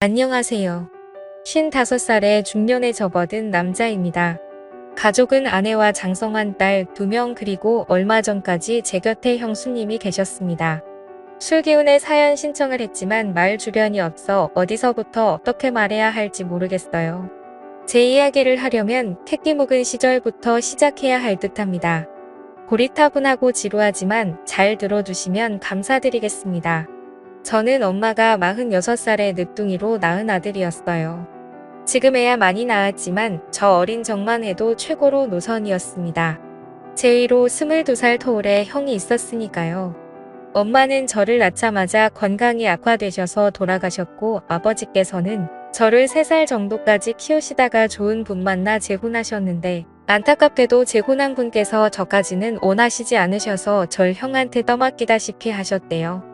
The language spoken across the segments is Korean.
안녕하세요. 55살의 중년에 접어든 남자입니다. 가족은 아내와 장성한 딸 2명 그리고 얼마 전까지 제 곁에 형수님이 계셨습니다. 술기운에 사연 신청을 했지만 말 주변이 없어 어디서부터 어떻게 말해야 할지 모르겠어요. 제 이야기를 하려면 새끼 묵은 시절부터 시작해야 할 듯합니다. 고리타분하고 지루하지만 잘 들어주시면 감사드리겠습니다. 저는 엄마가 46살의 늦둥이로 낳은 아들이었어요. 지금에야 많이 나았지만 저 어린 적만 해도 최고로 노선이었습니다. 제 위로 22살 터울의 형이 있었으니까요. 엄마는 저를 낳자마자 건강이 악화되셔서 돌아가셨고 아버지께서는 저를 3살 정도까지 키우시다가 좋은 분 만나 재혼하셨는데 안타깝게도 재혼한 분께서 저까지는 원하시지 않으셔서 절 형한테 떠맡기다시피 하셨대요.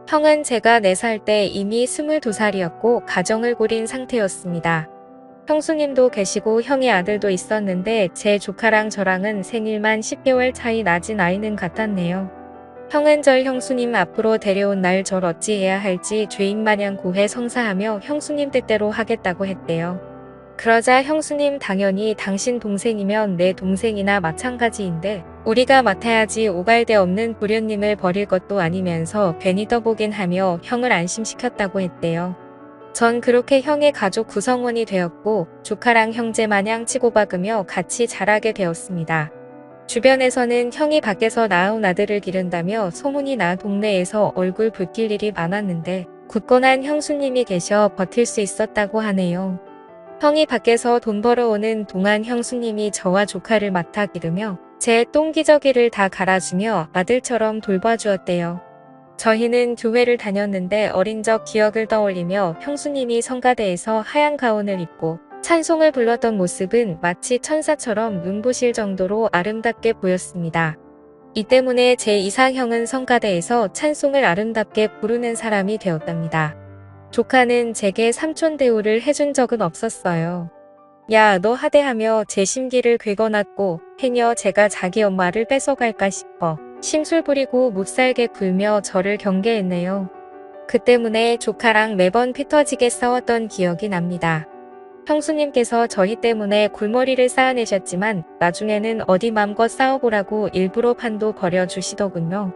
형은 제가 4살 때 이미 22살이었고 가정을 꾸린 상태였습니다. 형수님도 계시고 형의 아들도 있었는데 제 조카랑 저랑은 생일만 10개월 차이 나진 아이는 같았네요. 형은 절 형수님 앞으로 데려온 날 절 어찌해야 할지 죄인마냥 구해 성사하며 형수님 뜻대로 하겠다고 했대요. 그러자 형수님 당연히 당신 동생이면 내 동생이나 마찬가지인데 우리가 맡아야지 오갈데 없는 부련님을 버릴 것도 아니면서 괜히 떠보긴 하며 형을 안심시켰다고 했대요. 전 그렇게 형의 가족 구성원이 되었고 조카랑 형제 마냥 치고박으며 같이 자라게 되었습니다. 주변에서는 형이 밖에서 낳은 아들을 기른다며 소문이 나 동네에서 얼굴 붉힐 일이 많았는데 굳건한 형수님이 계셔 버틸 수 있었다고 하네요. 형이 밖에서 돈 벌어오는 동안 형수님이 저와 조카를 맡아 기르며 제 똥기저귀를 다 갈아주며 아들처럼 돌봐주었대요. 저희는 교회를 다녔는데 어린 적 기억을 떠올리며 형수님이 성가대에서 하얀 가운을 입고 찬송을 불렀던 모습은 마치 천사처럼 눈부실 정도로 아름답게 보였습니다. 이 때문에 제 이상형은 성가대에서 찬송을 아름답게 부르는 사람이 되었답니다. 조카는 제게 삼촌 대우를 해준 적은 없었어요. 야, 너 하대하며 제 심기를 긁어놨고 행여 제가 자기 엄마를 뺏어갈까 싶어 심술 부리고 못살게 굴며 저를 경계했네요. 그 때문에 조카랑 매번 피 터지게 싸웠던 기억이 납니다. 형수님께서 저희 때문에 골머리를 쌓아내셨지만 나중에는 어디 맘껏 싸워보라고 일부러 판도 벌여주시더군요.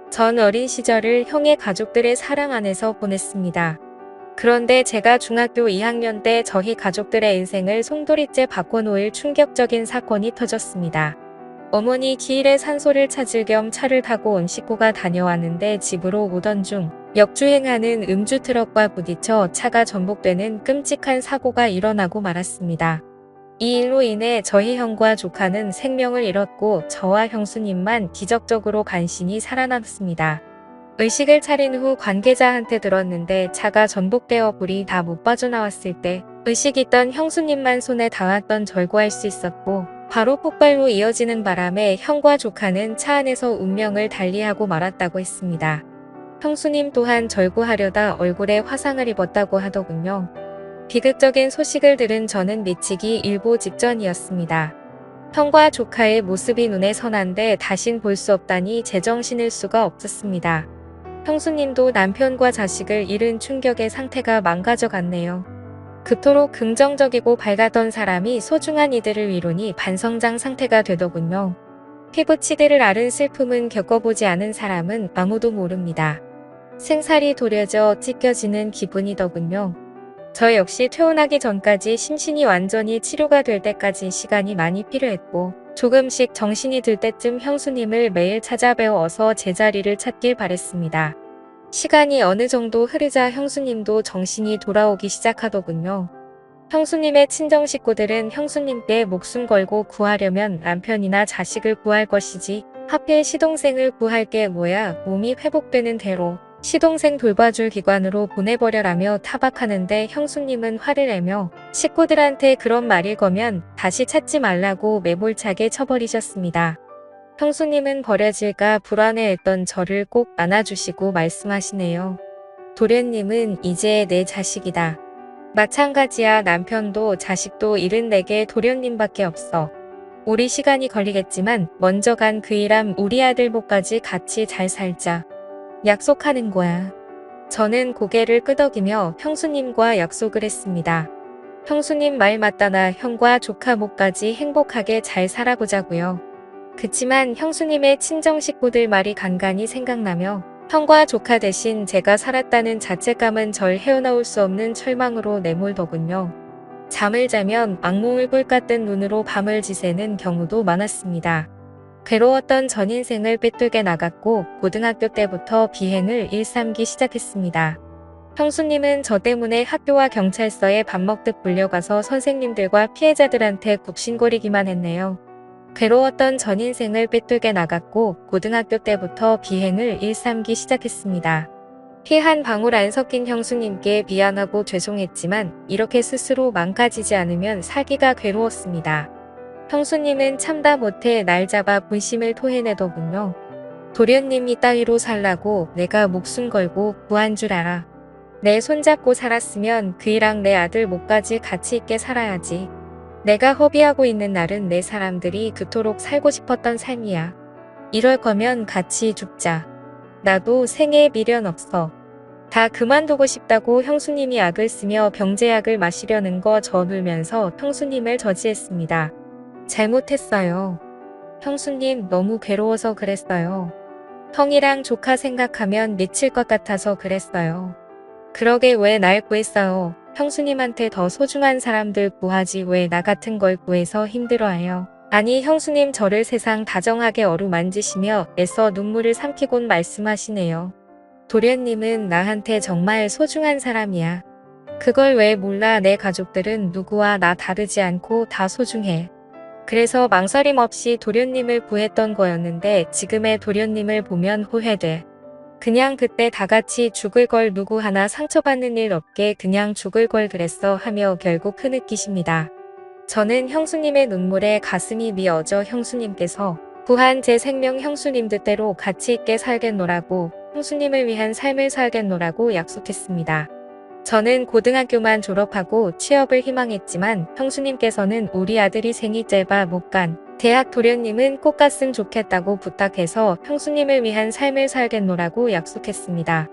전 어린 시절을 형의 가족들의 사랑 안에서 보냈습니다. 그런데 제가 중학교 2학년 때 저희 가족들의 인생을 송두리째 바꿔놓을 충격적인 사건이 터졌습니다. 어머니 기일에 산소를 찾을 겸 차를 타고 온 식구가 다녀왔는데 집으로 오던 중 역주행하는 음주 트럭과 부딪혀 차가 전복되는 끔찍한 사고가 일어나고 말았습니다. 이 일로 인해 저희 형과 조카는 생명을 잃었고 저와 형수님만 기적적으로 간신히 살아남습니다. 의식을 차린 후 관계자한테 들었는데 차가 전복되어 불이 다 못 빠져나왔을 때 의식 있던 형수님만 손에 닿았던 절구할 수 있었고 바로 폭발로 이어지는 바람에 형과 조카는 차 안에서 운명을 달리하고 말았다고 했습니다. 형수님 또한 절구하려다 얼굴에 화상을 입었다고 하더군요. 비극적인 소식을 들은 저는 미치기 일보 직전이었습니다. 형과 조카의 모습이 눈에 선한데 다신 볼 수 없다니 제정신일 수가 없었습니다. 형수님도 남편과 자식을 잃은 충격에 상태가 망가져갔네요. 그토록 긍정적이고 밝았던 사람이 소중한 이들을 위로니 반성장 상태가 되더군요. 피부치드를 앓은 슬픔은 겪어보지 않은 사람은 아무도 모릅니다. 생살이 도려져 찢겨지는 기분이더군요. 저 역시 퇴원하기 전까지 심신이 완전히 치료가 될 때까지 시간이 많이 필요했고 조금씩 정신이 들 때쯤 형수님을 매일 찾아뵈어 어서 제자리를 찾길 바랬습니다. 시간이 어느 정도 흐르자 형수님도 정신이 돌아오기 시작하더군요. 형수님의 친정 식구들은 형수님께 목숨 걸고 구하려면 남편이나 자식을 구할 것이지 하필 시동생을 구할 게 뭐야 몸이 회복되는 대로 시동생 돌봐줄 기관으로 보내버려라며 타박하는데 형수님은 화를 내며 식구들한테 그런 말일 거면 다시 찾지 말라고 매몰차게 쳐버리셨습니다. 형수님은 버려질까 불안해했던 저를 꼭 안아주시고 말씀하시네요. 도련님은 이제 내 자식이다. 마찬가지야. 남편도 자식도 잃은 내게 도련님밖에 없어. 오래 시간이 걸리겠지만 먼저 간 그 일함 우리 아들 복까지 같이 잘 살자. 약속하는 거야. 저는 고개를 끄덕이며 형수님과 약속을 했습니다. 형수님 말 맞다나 형과 조카 목까지 행복하게 잘 살아보자고요. 그치만 형수님의 친정 식구들 말이 간간히 생각나며 형과 조카 대신 제가 살았다는 자책감은 절 헤어나올 수 없는 철망으로 내몰더군요. 잠을 자면 악몽을 꿀같은 눈으로 밤을 지새는 경우도 많았습니다. 괴로웠던 전 인생을 빼뜨게 나갔고 고등학교 때부터 비행을 일삼기 시작했습니다. 형수님은 저 때문에 학교와 경찰서에 밥 먹듯 불려가서 선생님들과 피해자들한테 굽신거리기만 했네요. 괴로웠던 전 인생을 빼뜨게 나갔고 고등학교 때부터 비행을 일삼기 시작했습니다. 피 한 방울 안 섞인 형수님께 미안하고 죄송했지만 이렇게 스스로 망가지지 않으면 살기가 괴로웠습니다. 형수님은 참다 못해 날 잡아 분심을 토해내더군요. 도련님이 따위로 살라고 내가 목숨 걸고 구한 줄 알아. 내 손잡고 살았으면 그이랑 내 아들 목까지 같이 있게 살아야지. 내가 허비하고 있는 날은 내 사람들이 그토록 살고 싶었던 삶이야. 이럴 거면 같이 죽자. 나도 생애에 미련 없어. 다 그만두고 싶다고 형수님이 약을 쓰며 병제약을 마시려는 거 저물면서 형수님을 저지했습니다. 잘못했어요. 형수님 너무 괴로워서 그랬어요. 형이랑 조카 생각하면 미칠 것 같아서 그랬어요. 그러게 왜 날 구했어요. 형수님한테 더 소중한 사람들 구하지 왜 나 같은 걸 구해서 힘들어해요. 아니 형수님 저를 세상 다정하게 어루만지시며 애써 눈물을 삼키곤 말씀하시네요. 도련님은 나한테 정말 소중한 사람이야. 그걸 왜 몰라. 내 가족들은 누구와 나 다르지 않고 다 소중해. 그래서 망설임 없이 도련님을 구했던 거였는데 지금의 도련님을 보면 후회돼. 그냥 그때 다같이 죽을 걸 누구 하나 상처받는 일 없게 그냥 죽을 걸 그랬어 하며 결국 흐느끼십니다. 저는 형수님의 눈물에 가슴이 미어져 형수님께서 구한 제 생명 형수님 뜻대로 가치 있게 살겠노라고 형수님을 위한 삶을 살겠노라고 약속했습니다. 저는 고등학교만 졸업하고 취업을 희망했지만 형수님께서는 우리 아들이 생이 짧아 못 간 대학 도련님은 꼭 갔으면 좋겠다고 부탁해서 형수님을 위한 삶을 살겠노라고 약속했습니다.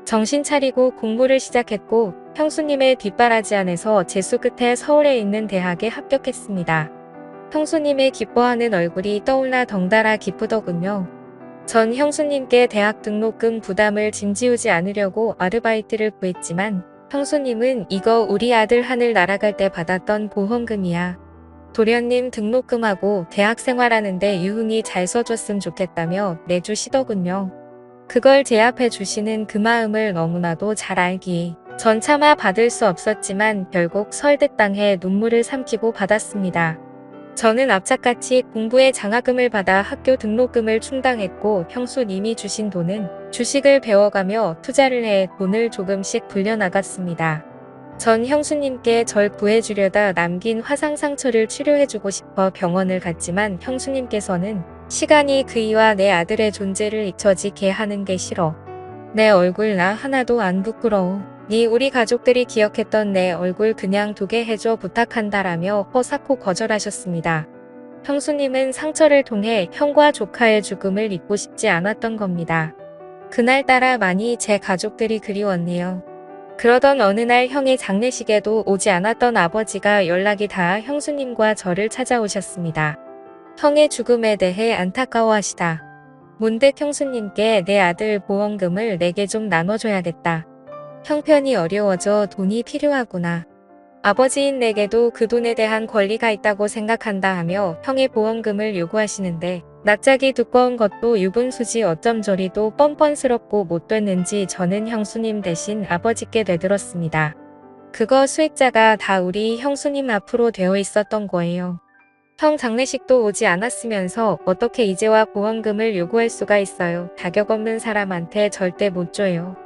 정신 차리고 공부를 시작했고 형수님의 뒷바라지 안에서 재수 끝에 서울에 있는 대학에 합격했습니다. 형수님의 기뻐하는 얼굴이 떠올라 덩달아 기쁘더군요. 전 형수님께 대학 등록금 부담을 짐지우지 않으려고 아르바이트를 구했지만 형수님은 이거 우리 아들 하늘 날아갈 때 받았던 보험금이야. 도련님 등록금하고 대학 생활하는데 유흥이 잘 써줬으면 좋겠다며 내주시더군요. 그걸 제압해 주시는 그 마음을 너무나도 잘 알기 전 차마 받을 수 없었지만 결국 설득당해 눈물을 삼키고 받았습니다. 저는 악착같이 공부에 장학금을 받아 학교 등록금을 충당했고 형수님이 주신 돈은 주식을 배워가며 투자를 해 돈을 조금씩 불려나갔습니다. 전 형수님께 절 구해주려다 남긴 화상 상처를 치료해주고 싶어 병원을 갔지만 형수님께서는 시간이 그이와 내 아들의 존재를 잊혀지게 하는 게 싫어. 내 얼굴 나 하나도 안 부끄러워. 네 우리 가족들이 기억했던 내 얼굴 그냥 두게 해줘 부탁한다라며 허사코 거절하셨습니다. 형수님은 상처를 통해 형과 조카의 죽음을 잊고 싶지 않았던 겁니다. 그날따라 많이 제 가족들이 그리웠네요. 그러던 어느 날 형의 장례식에도 오지 않았던 아버지가 연락이 닿아 형수님과 저를 찾아오셨습니다. 형의 죽음에 대해 안타까워하시다. 문득 형수님께 내 아들 보험금을 내게 좀 나눠줘야겠다. 형편이 어려워져 돈이 필요하구나. 아버지인 내게도 그 돈에 대한 권리가 있다고 생각한다 하며 형의 보험금을 요구하시는데 납작이 두꺼운 것도 유분수지 어쩜 저리도 뻔뻔스럽고 못됐는지 저는 형수님 대신 아버지께 되들었습니다. 그거 수익자가 다 우리 형수님 앞으로 되어 있었던 거예요. 형 장례식도 오지 않았으면서 어떻게 이제와 보험금을 요구할 수가 있어요. 자격 없는 사람한테 절대 못 줘요.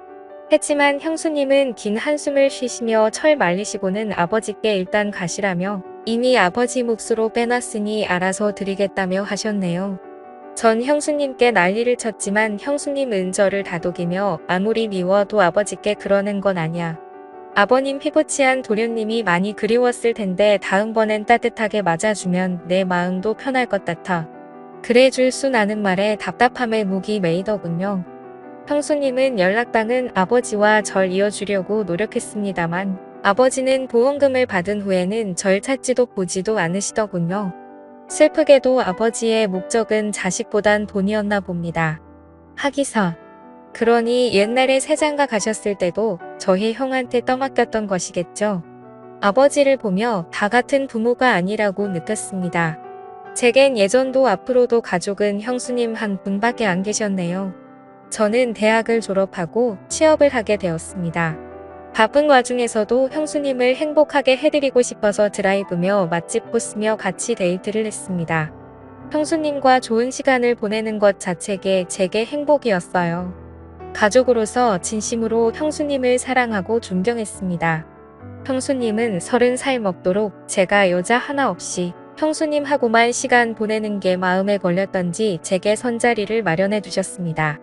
했지만 형수님은 긴 한숨을 쉬시며 철 말리시고는 아버지께 일단 가시라며 이미 아버지 몫으로 빼놨으니 알아서 드리겠다며 하셨네요. 전 형수님께 난리를 쳤지만 형수님은 저를 다독이며 아무리 미워도 아버지께 그러는 건 아니야. 아버님 피부치한 도련님이 많이 그리웠을 텐데 다음번엔 따뜻하게 맞아주면 내 마음도 편할 것 같아. 그래 줄 순 아는 말에 답답함에 목이 메이더군요. 형수님은 연락당은 아버지와 절 이어주려고 노력했습니다만 아버지는 보험금을 받은 후에는 절 찾지도 보지도 않으시더군요. 슬프게도 아버지의 목적은 자식보단 돈이었나 봅니다. 하기사. 그러니 옛날에 세장가 가셨을 때도 저희 형한테 떠맡겼던 것이겠죠. 아버지를 보며 다 같은 부모가 아니라고 느꼈습니다. 제겐 예전도 앞으로도 가족은 형수님 한 분밖에 안 계셨네요. 저는 대학을 졸업하고 취업을 하게 되었습니다. 바쁜 와중에서도 형수님을 행복하게 해드리고 싶어서 드라이브며 맛집 코스며 같이 데이트를 했습니다. 형수님과 좋은 시간을 보내는 것 자체가 제게 행복이었어요. 가족으로서 진심으로 형수님을 사랑하고 존경했습니다. 형수님은 30살 먹도록 제가 여자 하나 없이 형수님하고만 시간 보내는 게 마음에 걸렸던지 제게 선자리를 마련해 두셨습니다.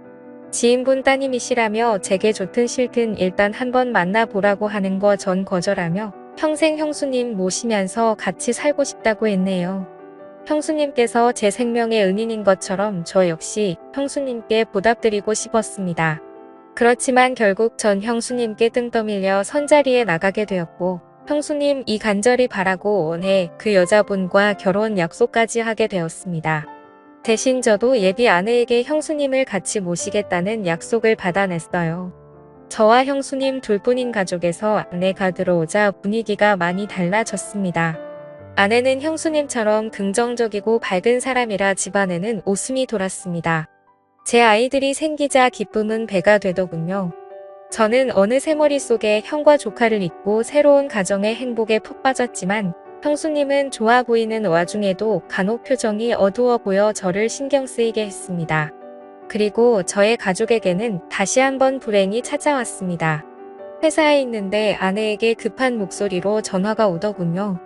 지인분 따님이시라며 제게 좋든 싫든 일단 한번 만나보라고 하는 거 전 거절하며 평생 형수님 모시면서 같이 살고 싶다고 했네요. 형수님께서 제 생명의 은인인 것처럼 저 역시 형수님께 보답드리고 싶었습니다. 그렇지만 결국 전 형수님께 등 떠밀려 선자리에 나가게 되었고 형수님 이 간절히 바라고 원해 그 여자분과 결혼 약속까지 하게 되었습니다. 대신 저도 예비 아내에게 형수님을 같이 모시겠다는 약속을 받아냈어요. 저와 형수님 둘뿐인 가족에서 아내가 들어오자 분위기가 많이 달라졌습니다. 아내는 형수님처럼 긍정적이고 밝은 사람이라 집안에는 웃음이 돌았습니다. 제 아이들이 생기자 기쁨은 배가 되더군요. 저는 어느새 머릿속에 형과 조카를 잊고 새로운 가정의 행복에 푹 빠졌지만 형수님은 좋아 보이는 와중에도 간혹 표정이 어두워 보여 저를 신경 쓰이게 했습니다. 그리고 저의 가족에게는 다시 한번 불행이 찾아왔습니다. 회사에 있는데 아내에게 급한 목소리로 전화가 오더군요.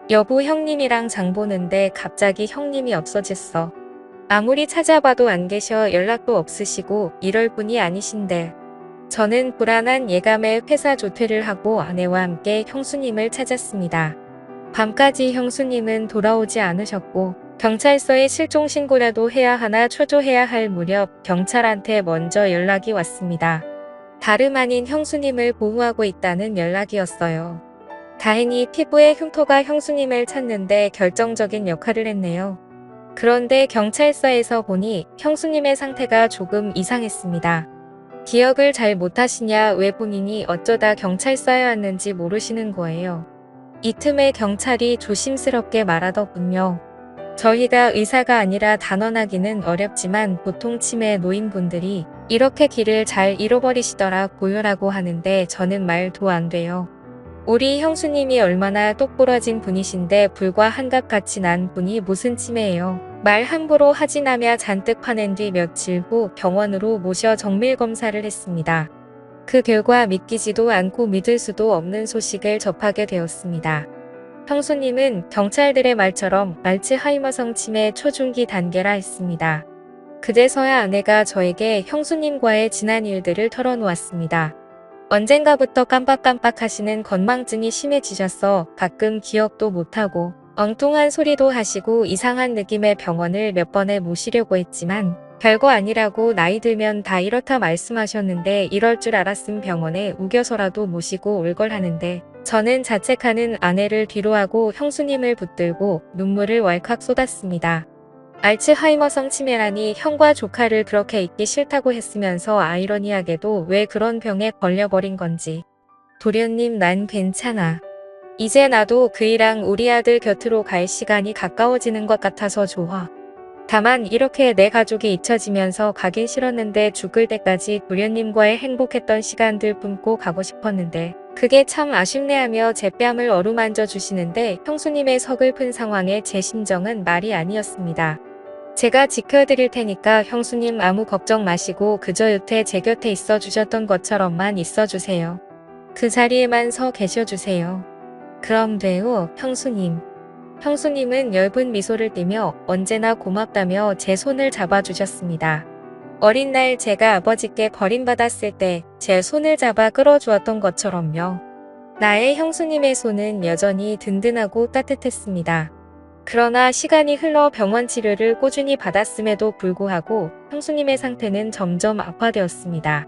여보, 형님이랑 장 보는데 갑자기 형님이 없어졌어. 아무리 찾아봐도 안 계셔. 연락도 없으시고 이럴 분이 아니신데. 저는 불안한 예감에 회사 조퇴를 하고 아내와 함께 형수님을 찾았습니다. 밤까지 형수님은 돌아오지 않으셨고 경찰서에 실종 신고라도 해야 하나 초조해야 할 무렵 경찰한테 먼저 연락이 왔습니다. 다름 아닌 형수님을 보호하고 있다는 연락이었어요. 다행히 피부의 흉터가 형수님을 찾는데 결정적인 역할을 했네요. 그런데 경찰서에서 보니 형수님의 상태가 조금 이상했습니다. 기억을 잘 못하시냐, 왜 본인이 어쩌다 경찰서에 왔는지 모르시는 거예요. 이 틈에 경찰이 조심스럽게 말하더군요. 저희가 의사가 아니라 단언하기는 어렵지만 보통 치매 노인분들이 이렇게 길을 잘 잃어버리시더라 고요라고 하는데 저는 말도 안 돼요. 우리 형수님이 얼마나 똑부러진 분이신데 불과 한갑같이 난 분이 무슨 치매예요. 말 함부로 하지나며 잔뜩 화낸 뒤 며칠 후 병원으로 모셔 정밀검사를 했습니다. 그 결과 믿기지도 않고 믿을 수도 없는 소식을 접하게 되었습니다. 형수님은 경찰들의 말처럼 알츠하이머성 치매 초중기 단계라 했습니다. 그제서야 아내가 저에게 형수님과의 지난 일들을 털어놓았습니다. 언젠가부터 깜빡깜빡 하시는 건망증이 심해지셔서 가끔 기억도 못하고 엉뚱한 소리도 하시고 이상한 느낌의 병원을 몇 번에 모시려고 했지만 별거 아니라고 나이 들면 다 이렇다 말씀하셨는데 이럴 줄 알았음 병원에 우겨서라도 모시고 올 걸 하는데 저는 자책하는 아내를 뒤로하고 형수님을 붙들고 눈물을 왈칵 쏟았습니다. 알츠하이머성 치매라니 형과 조카를 그렇게 잊기 싫다고 했으면서 아이러니하게도 왜 그런 병에 걸려버린 건지. 도련님, 난 괜찮아. 이제 나도 그이랑 우리 아들 곁으로 갈 시간이 가까워지는 것 같아서 좋아. 다만 이렇게 내 가족이 잊혀지면서 가긴 싫었는데 죽을 때까지 도련님과의 행복했던 시간들 품고 가고 싶었는데 그게 참 아쉽네 하며 제 뺨을 어루만져 주시는데 형수님의 서글픈 상황에 제 심정은 말이 아니었습니다. 제가 지켜드릴 테니까 형수님 아무 걱정 마시고 그저 여태 제 곁에 있어 주셨던 것처럼만 있어 주세요. 그 자리에만 서 계셔 주세요. 그럼 돼요, 형수님. 형수님은 엷은 미소를 띠며 언제나 고맙다며 제 손을 잡아주셨습니다. 어린 날 제가 아버지께 버림받았을 때 제 손을 잡아 끌어주었던 것처럼요. 나의 형수님의 손은 여전히 든든하고 따뜻했습니다. 그러나 시간이 흘러 병원 치료를 꾸준히 받았음에도 불구하고 형수님의 상태는 점점 악화되었습니다.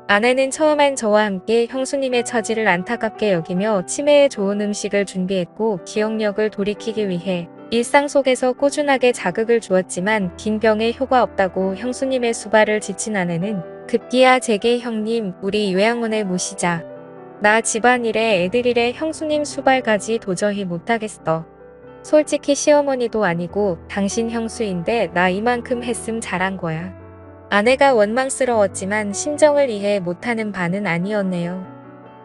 아내는 처음엔 저와 함께 형수님의 처지를 안타깝게 여기며 치매에 좋은 음식을 준비했고 기억력을 돌이키기 위해 일상 속에서 꾸준하게 자극을 주었지만 긴 병에 효과 없다고 형수님의 수발을 지친 아내는 급기야 제게 형님 우리 요양원에 모시자. 나 집안일에 애들일에 형수님 수발까지 도저히 못하겠어. 솔직히 시어머니도 아니고 당신 형수인데 나 이만큼 했음 잘한 거야. 아내가 원망스러웠지만 심정을 이해 못하는 바는 아니었네요.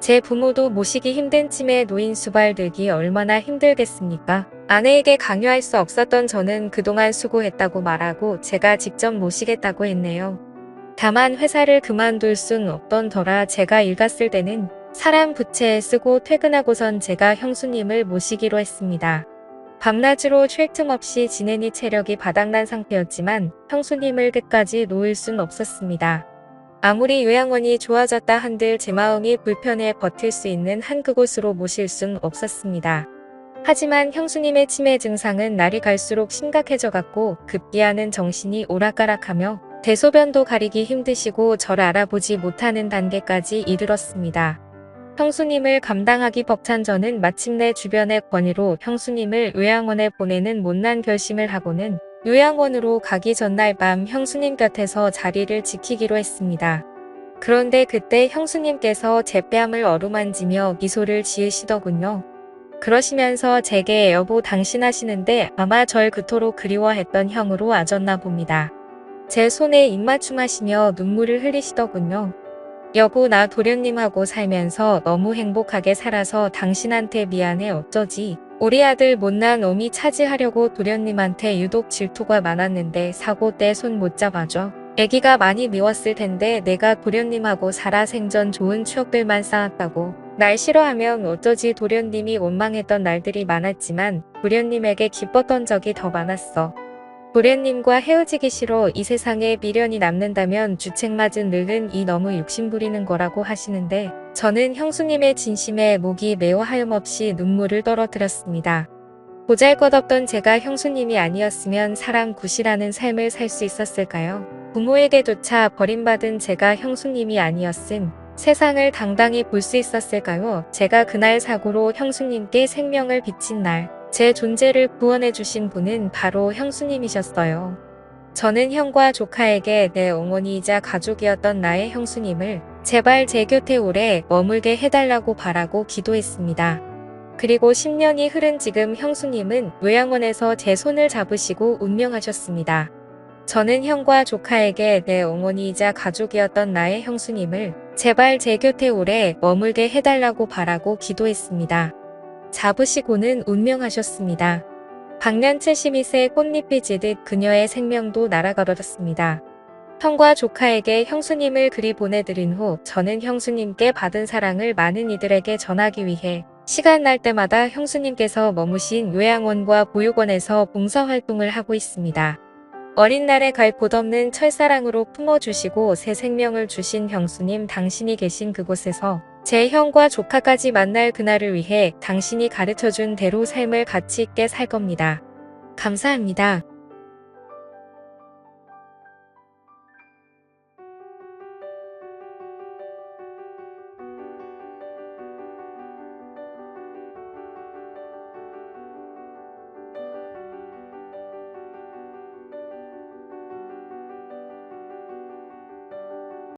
제 부모도 모시기 힘든 치매에 놓인 수발들기 얼마나 힘들겠습니까? 아내에게 강요할 수 없었던 저는 그동안 수고했다고 말하고 제가 직접 모시겠다고 했네요. 다만 회사를 그만둘 순 없던 터라 제가 일 갔을 때는 사람 부채에 쓰고 퇴근하고선 제가 형수님을 모시기로 했습니다. 밤낮으로 쉴 틈 없이 지내니 체력이 바닥난 상태였지만 형수님을 끝까지 놓을 순 없었습니다. 아무리 요양원이 좋아졌다 한들 제 마음이 불편해 버틸 수 있는 한 그곳으로 모실 순 없었습니다. 하지만 형수님의 치매 증상은 날이 갈수록 심각해져갔고 급기야는 정신이 오락가락하며 대소변도 가리기 힘드시고 저를 알아보지 못하는 단계까지 이르렀습니다. 형수님을 감당하기 벅찬 저는 마침내 주변의 권유로 형수님을 요양원에 보내는 못난 결심을 하고는 요양원으로 가기 전날 밤 형수님 곁에서 자리를 지키기로 했습니다. 그런데 그때 형수님께서 제 뺨을 어루만지며 미소를 지으시더군요. 그러시면서 제게 여보 당신 하시는데 아마 절 그토록 그리워했던 형으로 아셨나 봅니다. 제 손에 입맞춤하시며 눈물을 흘리시더군요. 여보 나 도련님하고 살면서 너무 행복하게 살아서 당신한테 미안해 어쩌지. 우리 아들 못난 어미 차지하려고 도련님한테 유독 질투가 많았는데 사고 때 손 못 잡아줘. 애기가 많이 미웠을 텐데 내가 도련님하고 살아 생전 좋은 추억들만 쌓았다고. 날 싫어하면 어쩌지. 도련님이 원망했던 날들이 많았지만 도련님에게 기뻤던 적이 더 많았어. 도련님과 헤어지기 싫어. 이 세상에 미련이 남는다면 주책맞은 늙은 이 너무 욕심부리는 거라고 하시는데 저는 형수님의 진심에 목이 매우 하염없이 눈물을 떨어뜨렸습니다. 보잘것없던 제가 형수님이 아니었으면 사람 굿이라는 삶을 살 수 있었을까요? 부모에게조차 버림받은 제가 형수님이 아니었음 세상을 당당히 볼 수 있었을까요? 제가 그날 사고로 형수님께 생명을 비친 날 제 존재를 구원해 주신 분은 바로 형수님이셨어요. 저는 형과 조카에게 내 어머니이자 가족이었던 나의 형수님을 제발 제 곁에 오래 머물게 해달라고 바라고 기도했습니다. 그리고 10년이 흐른 지금 형수님은 요양원에서 제 손을 잡으시고 운명하셨습니다. 저는 형과 조카에게 내 어머니이자 가족이었던 나의 형수님을 제발 제 곁에 오래 머물게 해달라고 바라고 기도했습니다. 잡으시고는 운명하셨습니다. 방년 72세 꽃잎이 지듯 그녀의 생명도 날아가버렸습니다. 형과 조카에게 형수님을 그리 보내드린 후 저는 형수님께 받은 사랑을 많은 이들에게 전하기 위해 시간 날 때마다 형수님께서 머무신 요양원과 보육원에서 봉사활동을 하고 있습니다. 어린 날에 갈 곳 없는 철사랑으로 품어주시고 새 생명을 주신 형수님 당신이 계신 그곳에서 제 형과 조카까지 만날 그날을 위해 당신이 가르쳐준 대로 삶을 가치 있게 살 겁니다. 감사합니다.